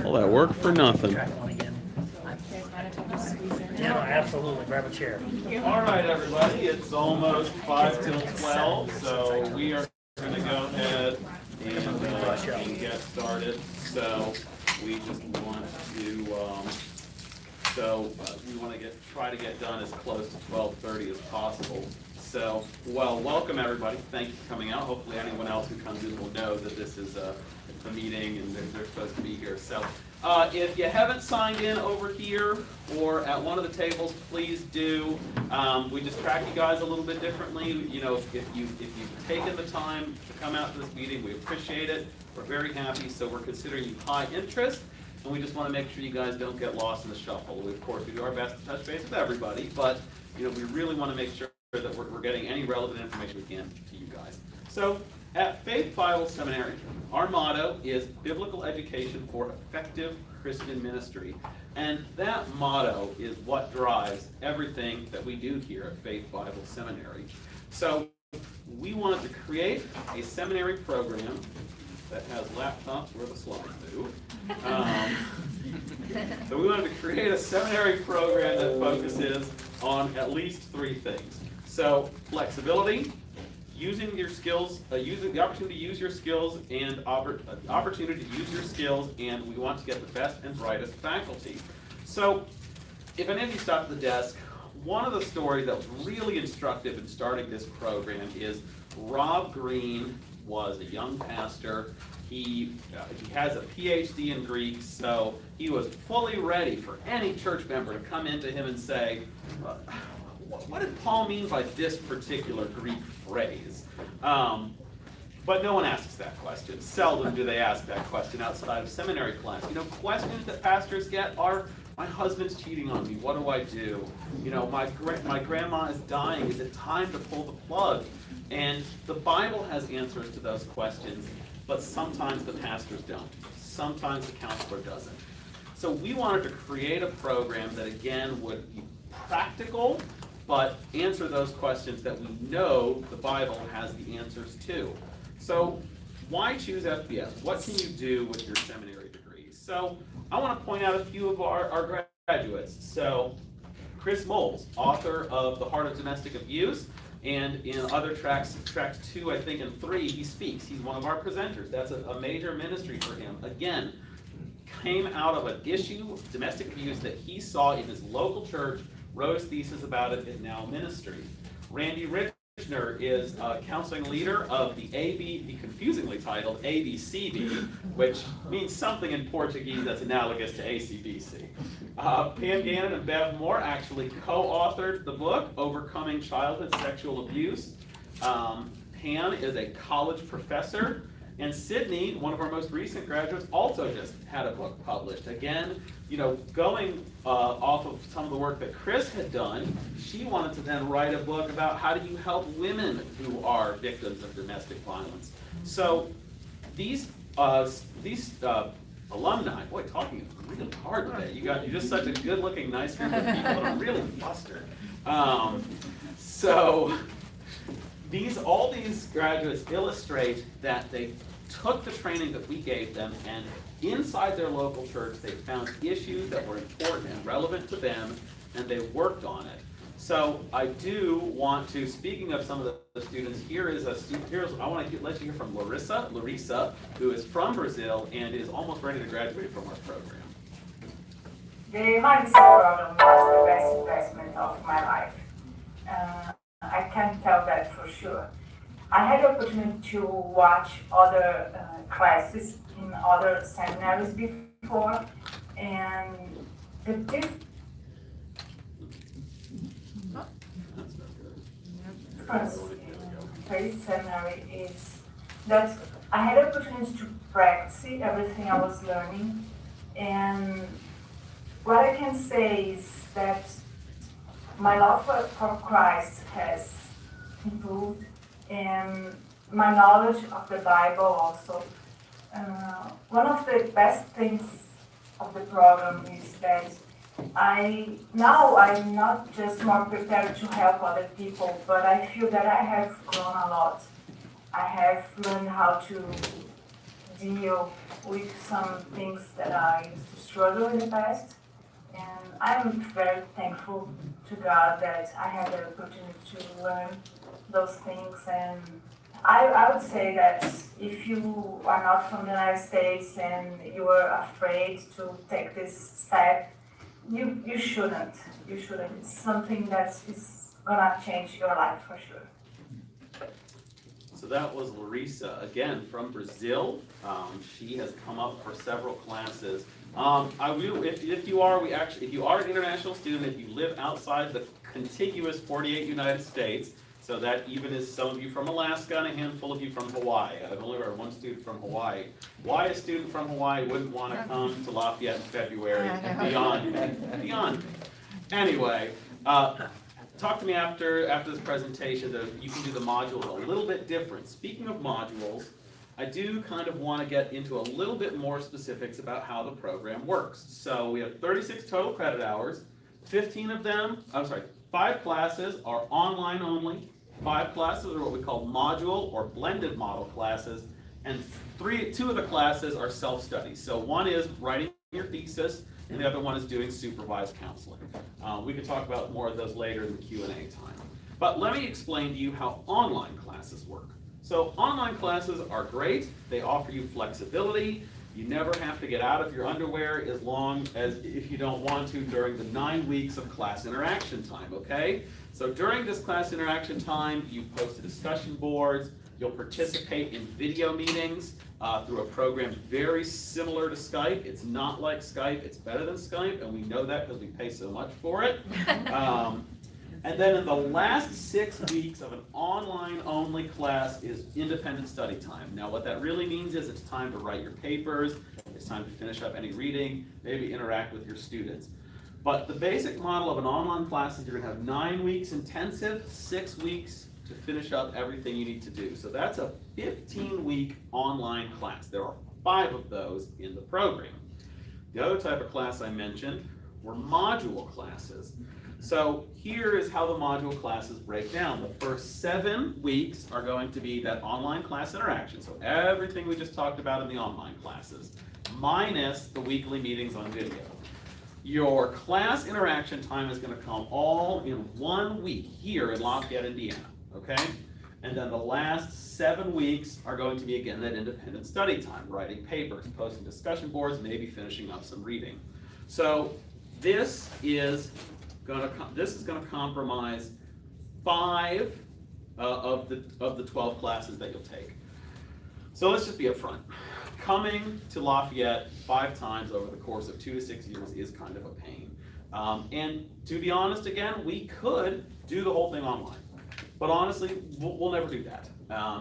All that work for nothing. Yeah, absolutely. Grab a chair. All right, everybody. It's almost 5 till 12, so we are going to go ahead and get started. So we just want to, we want to try to get done as close to 12:30 as possible. So, well, welcome everybody. Thank you for coming out. Hopefully anyone else who comes in will know that this is a meeting and they're supposed to be here. So if you haven't signed in over here or at one of the tables, please do. We just track you guys a little bit differently. You know, if you've taken the time to come out to this meeting, we appreciate it. We're very happy. So we're considering you high interest, and we just want to make sure you guys don't get lost in the shuffle. We, of course, we do our best to touch base with everybody, but you know, we really want to make sure that we're getting any relevant information we can to you guys. So at Faith Bible Seminary, our motto is Biblical Education for Effective Christian Ministry. And that motto is what drives everything that we do here at Faith Bible Seminary. So we wanted to create a seminary program that has laptops where the slides move. So we wanted to create a seminary program that focuses on at least 3 things. So flexibility, using your skills, using the opportunity to use your skills, and opportunity to use your skills, and we want to get the best and brightest faculty. So if any of you stop at the desk, one of the stories that was really instructive in starting this program is Rob Green was a young pastor. He has a PhD in Greek, so he was fully ready for any church member to come into him and say, what did Paul mean by this particular Greek phrase? But no one asks that question. Seldom do they ask that question outside of seminary class. You know, questions that pastors get are, my husband's cheating on me, what do I do? You know, my grandma is dying, is it time to pull the plug? And the Bible has answers to those questions, but sometimes the pastors don't. Sometimes the counselor doesn't. So we wanted to create a program that, again, would be practical, but answer those questions that we know the Bible has the answers to. So why choose FBS? What can you do with your seminary degrees? So I want to point out a few of our graduates. So Chris Moles, author of The Heart of Domestic Abuse, and in other tracks 2, I think, and 3, he speaks. He's one of our presenters. That's a major ministry for him. Again, came out of an issue, domestic abuse, that he saw in his local church, wrote his thesis about it, is now ministry. Randy Richner is a counseling leader of the confusingly titled ABCB, which means something in Portuguese that's analogous to ACBC. Pam Gannon and Bev Moore actually co-authored the book, Overcoming Childhood Sexual Abuse. Pam is a college professor, and Sydney, one of our most recent graduates, also just had a book published. Again, you know, going off of some of the work that Chris had done, she wanted to then write a book about how do you help women who are victims of domestic violence. So these alumni, boy, talking is really hard today. You're just such a good-looking, nice group of people that are really flustered. All these graduates illustrate that they took the training that we gave them, and inside their local church, they found issues that were important and relevant to them, and they worked on it. So I do want to, speaking of some of the students, I want to let you hear from Larissa, who is from Brazil and is almost ready to graduate from our program. The Mabc program was the best investment of my life. I can tell that for sure. I had the opportunity to watch other classes in other seminaries before, and the difference in Faith Seminary is that I had the opportunity to practice everything I was learning, and what I can say is that my love for Christ has improved, and my knowledge of the Bible also. One of the best things of the program is that Now I'm not just more prepared to help other people, but I feel that I have grown a lot. I have learned how to deal with some things that I used to struggle in the past. And I'm very thankful to God that I had the opportunity to learn those things. And I would say that if you are not from the United States and you are afraid to take this step, you shouldn't. You shouldn't. It's something that is gonna change your life for sure. So that was Larissa, again, from Brazil. She has come up for several classes. I will, if you are an international student, if you live outside the contiguous 48 United States, so that even is some of you from Alaska and a handful of you from Hawaii. I've only heard one student from Hawaii. Why a student from Hawaii wouldn't want to come to Lafayette in February and beyond. Anyway, talk to me after this presentation. You can do the modules a little bit different. Speaking of modules, I do kind of want to get into a little bit more specifics about how the program works. So we have 36 total credit hours. 5 classes are online only. 5 classes are what we call module or blended model classes. And 2 of the classes are self-study. So one is writing your thesis, and the other one is doing supervised counseling. We can talk about more of those later in the Q&A time. But let me explain to you how online classes work. So online classes are great. They offer you flexibility. You never have to get out of your underwear as long as if you don't want to during the 9 weeks of class interaction time, okay? So during this class interaction time, you post to discussion boards. You'll participate in video meetings through a program very similar to Skype. It's not like Skype, it's better than Skype, and we know that because we pay so much for it. And then in the last 6 weeks of an online-only class is independent study time. Now what that really means is it's time to write your papers, it's time to finish up any reading, maybe interact with your students. But the basic model of an online class is you're going to have 9 weeks intensive, 6 weeks to finish up everything you need to do. So that's a 15-week online class. There are 5 of those in the program. The other type of class I mentioned were module classes. So here is how the module classes break down. The first 7 weeks are going to be that online class interaction. So everything we just talked about in the online classes, minus the weekly meetings on video. Your class interaction time is going to come all in 1 week here in Lafayette, Indiana, okay? And then the last 7 weeks are going to be, again, that independent study time, writing papers, posting discussion boards, maybe finishing up some reading. So this is going to compromise 5 of the 12 classes that you'll take. So let's just be upfront. Coming to Lafayette 5 times over the course of 2 to 6 years is kind of a pain. And to be honest, again, we could do the whole thing online. But honestly, we'll never do that.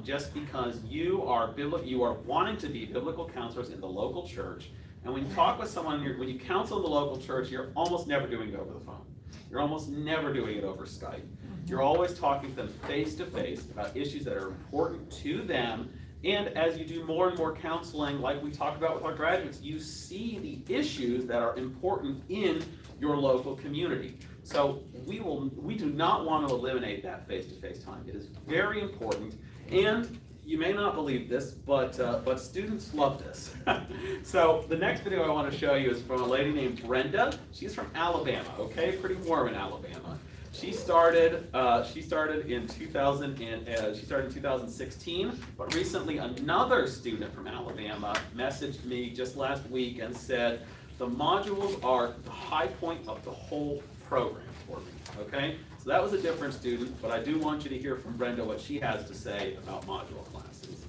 Just because you are wanting to be biblical counselors in the local church, and when you talk with someone, when you counsel in the local church, you're almost never doing it over the phone. You're almost never doing it over Skype. You're always talking to them face to face about issues that are important to them. And as you do more and more counseling, like we talked about with our graduates, you see the issues that are important in your local community. So we do not want to eliminate that face-to-face time. It is very important, and you may not believe this, but students love this. So the next video I want to show you is from a lady named Brenda. She's from Alabama, okay, pretty warm in Alabama. She started in 2016, but recently another student from Alabama messaged me just last week and said the modules are the high point of the whole program for me. Okay, so that was a different student, but I do want you to hear from Brenda what she has to say about module classes.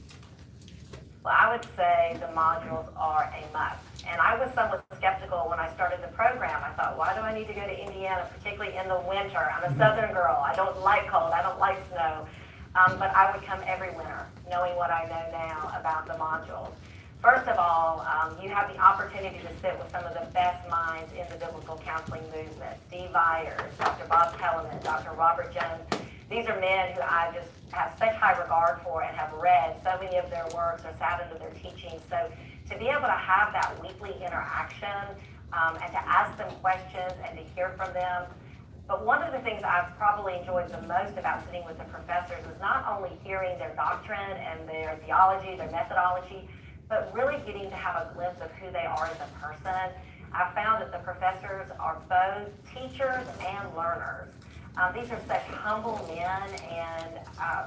Well, I would say the modules are a must. And I was somewhat skeptical when I started the program. I thought, why do I need to go to Indiana, particularly in the winter? I'm a southern girl. I don't like cold. I don't like snow. But I would come every winter, knowing what I know now about the modules. First of all, you have the opportunity to sit with some of the best minds in the biblical counseling movement. Steve Byers, Dr. Bob Kellerman, Dr. Robert Jones. These are men who I just have such high regard for and have read so many of their works or sat into their teachings. So to be able to have that weekly interaction and to ask them questions and to hear from them. But one of the things I've probably enjoyed the most about sitting with the professors is not only hearing their doctrine and their theology, their methodology, but really getting to have a glimpse of who they are as a person. I've found that the professors are both teachers and learners. These are such humble men, and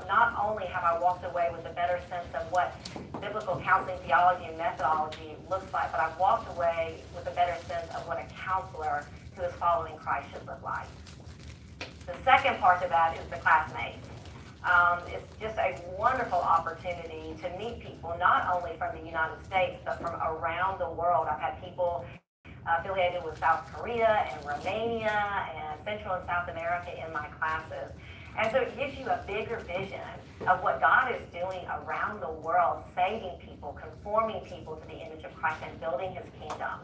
not only have I walked away with a better sense of what biblical counseling theology and methodology looks like, but I've walked away with a better sense of what a counselor who is following Christ should look like. The second part of that is the classmates. It's just a wonderful opportunity to meet people, not only from the United States, but from around the world. I've had people affiliated with South Korea and Romania and Central and South America in my classes. And so it gives you a bigger vision of what God is doing around the world, saving people, conforming people to the image of Christ, and building his kingdom.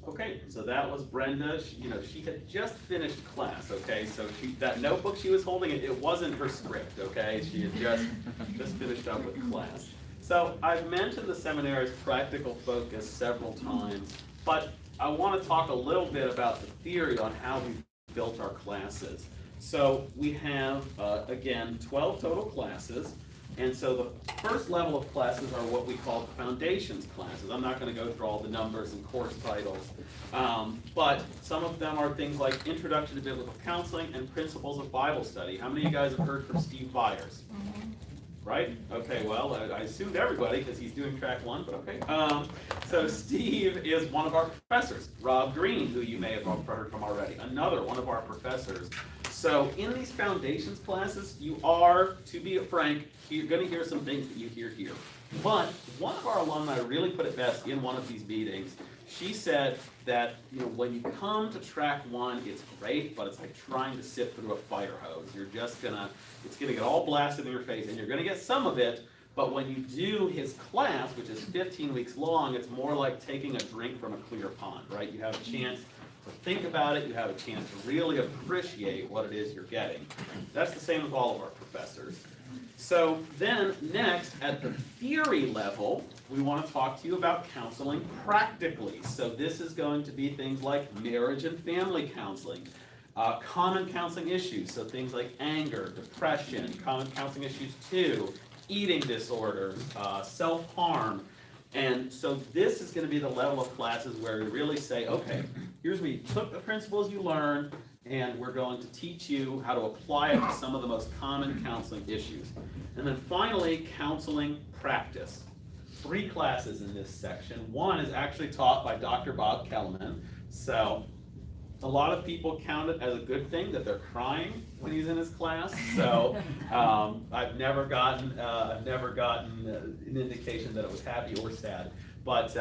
Okay, so that was Brenda. She had just finished class, okay? So that notebook she was holding, it wasn't her script, okay? She had just finished up with class. So I've mentioned the seminary's practical focus several times, but I want to talk a little bit about the theory on how we've built our classes. So we have, again, 12 total classes. And so the first level of classes are what we call the foundations classes. I'm not going to go through all the numbers and course titles, but some of them are things like Introduction to Biblical Counseling and Principles of Bible Study. How many of you guys have heard from Steve Byers? Right? Okay, well, I assumed everybody because he's doing track 1, but okay. So Steve is one of our professors. Rob Green, who you may have heard from already, another one of our professors. So in these foundations classes, you are, to be frank, you're going to hear some things that you hear here. But one of our alumni really put it best in one of these meetings. She said that when you come to track 1, it's great, but it's like trying to sift through a fire hose. You're just it's gonna get all blasted in your face, and you're gonna get some of it. But when you do his class, which is 15 weeks long, it's more like taking a drink from a clear pond, right? You have a chance to think about it. You have a chance to really appreciate what it is you're getting. That's the same with all of our professors. So then next, at the theory level, we want to talk to you about counseling practically. So this is going to be things like marriage and family counseling, common counseling issues, so things like anger, depression, common counseling issues too, eating disorders, self-harm. And so this is going to be the level of classes where we really say, okay, here's where you took the principles you learned, and we're going to teach you how to apply it to some of the most common counseling issues. And then finally, counseling practice. 3 classes in this section. 1 is actually taught by Dr. Bob Kellerman. So a lot of people count it as a good thing that they're crying when he's in his class. So I've never gotten an indication that it was happy or sad. But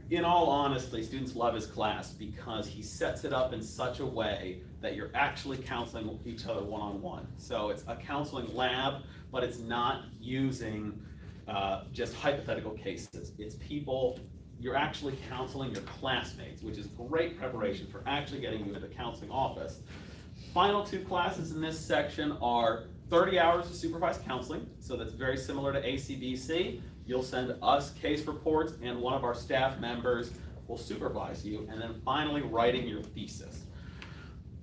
in all honesty, students love his class because he sets it up in such a way that you're actually counseling each other one-on-one. So it's a counseling lab, but it's not using just hypothetical cases. It's people, you're actually counseling your classmates, which is great preparation for actually getting you into the counseling office. Final 2 classes in this section are 30 hours of supervised counseling, so that's very similar to ACBC. You'll send us case reports, and one of our staff members will supervise you, and then finally writing your thesis.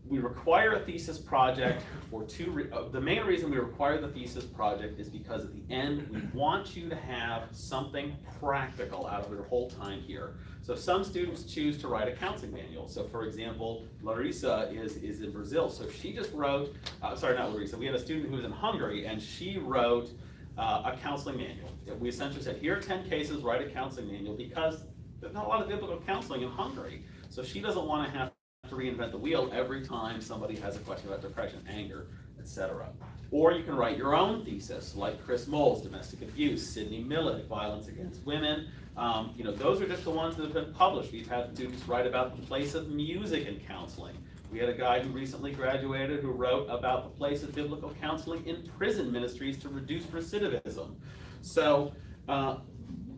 We require a thesis project for 2 the main reason we require the thesis project is because at the end we want you to have something practical out of your whole time here. So some students choose to write a counseling manual. So for example, Larissa is in Brazil, so she just wrote, sorry, not Larissa, we had a student who was in Hungary, and she wrote a counseling manual. We essentially said, here are 10 cases, write a counseling manual, because there's not a lot of biblical counseling in Hungary. So she doesn't want to have to reinvent the wheel every time somebody has a question about depression, anger, etc. Or you can write your own thesis, like Chris Moll's Domestic Abuse, Sidney Millett, Violence Against Women. Those are just the ones that have been published. We've had students write about the place of music in counseling. We had a guy who recently graduated who wrote about the place of biblical counseling in prison ministries to reduce recidivism. So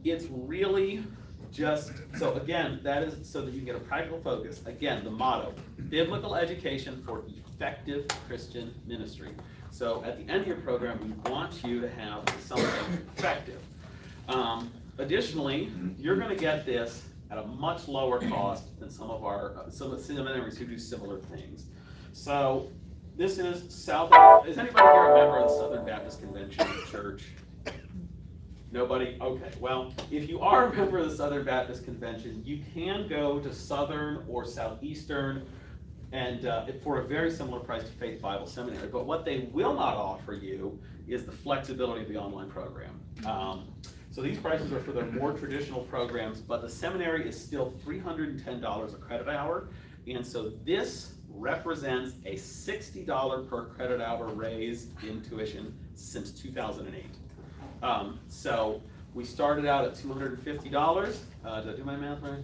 it's really just, so again, that is so that you get a practical focus. Again, the motto, biblical education for effective Christian ministry. So at the end of your program, we want you to have something effective. Additionally, you're going to get this at a much lower cost than some of the seminaries who do similar things. So this is is anybody here a member of the Southern Baptist Convention Church? Nobody? Okay, well, if you are a member of the Southern Baptist Convention, you can go to Southern or Southeastern and for a very similar price to Faith Bible Seminary, but what they will not offer you is the flexibility of the online program. So these prices are for their more traditional programs, but the seminary is still $310 a credit hour, and so this represents a $60 per credit hour raise in tuition since 2008. So we started out at $250. Did I do my math right?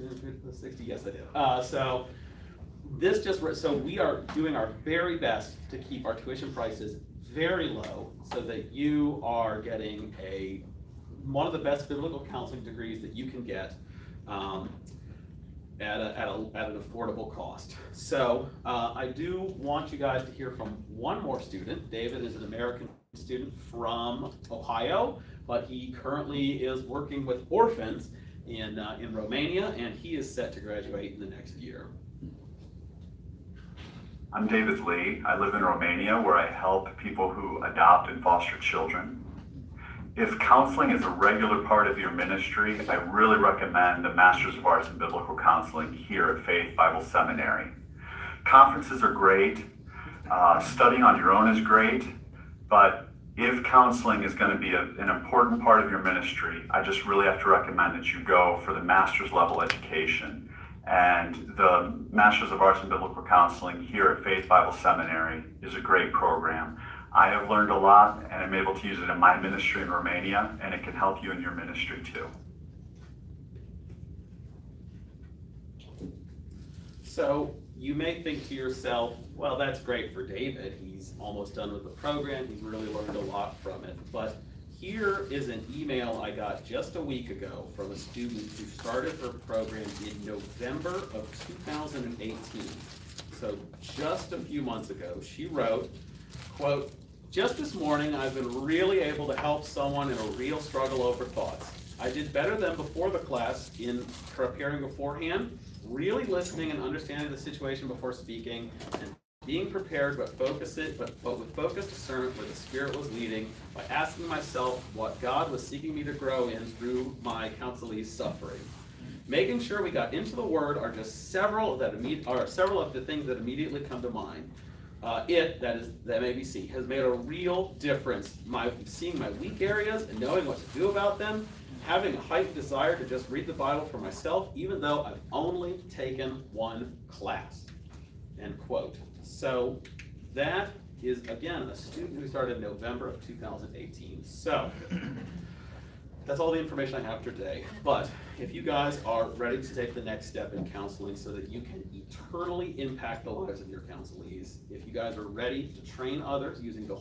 60? Yes, I did. So this so we are doing our very best to keep our tuition prices very low so that you are getting one of the best biblical counseling degrees that you can get at an affordable cost. So I do want you guys to hear from one more student. David is an American student from Ohio, but he currently is working with orphans in Romania, and he is set to graduate in the next year. I'm David Lee. I live in Romania, where I help people who adopt and foster children. If counseling is a regular part of your ministry, I really recommend the Master's of Arts in Biblical Counseling here at Faith Bible Seminary. Conferences are great. Studying on your own is great, but if counseling is going to be an important part of your ministry, I just really have to recommend that you go for the master's level education. And the Masters of Arts in Biblical Counseling here at Faith Bible Seminary is a great program. I have learned a lot, and I'm able to use it in my ministry in Romania, and it can help you in your ministry too. So you may think to yourself, well, that's great for David. He's almost done with the program. He's really learned a lot from it. But here is an email I got just a week ago from a student who started her program in November of 2018. So just a few months ago, she wrote, quote, "Just this morning, I've been really able to help someone in a real struggle over thoughts. I did better than before the class in preparing beforehand, really listening and understanding the situation before speaking, and being prepared but with focused discernment where the Spirit was leading by asking myself what God was seeking me to grow in through my counselee's suffering. Making sure we got into the Word are just several of the things that immediately come to mind. That Mabc, has made a real difference. Seeing my weak areas and knowing what to do about them, having a heightened desire to just read the Bible for myself, even though I've only taken one class." End quote. So that is, again, a student who started in November of 2018. So that's all the information I have today. But if you guys are ready to take the next step in counseling so that you can eternally impact the lives of your counselees, if you guys are ready to train others using the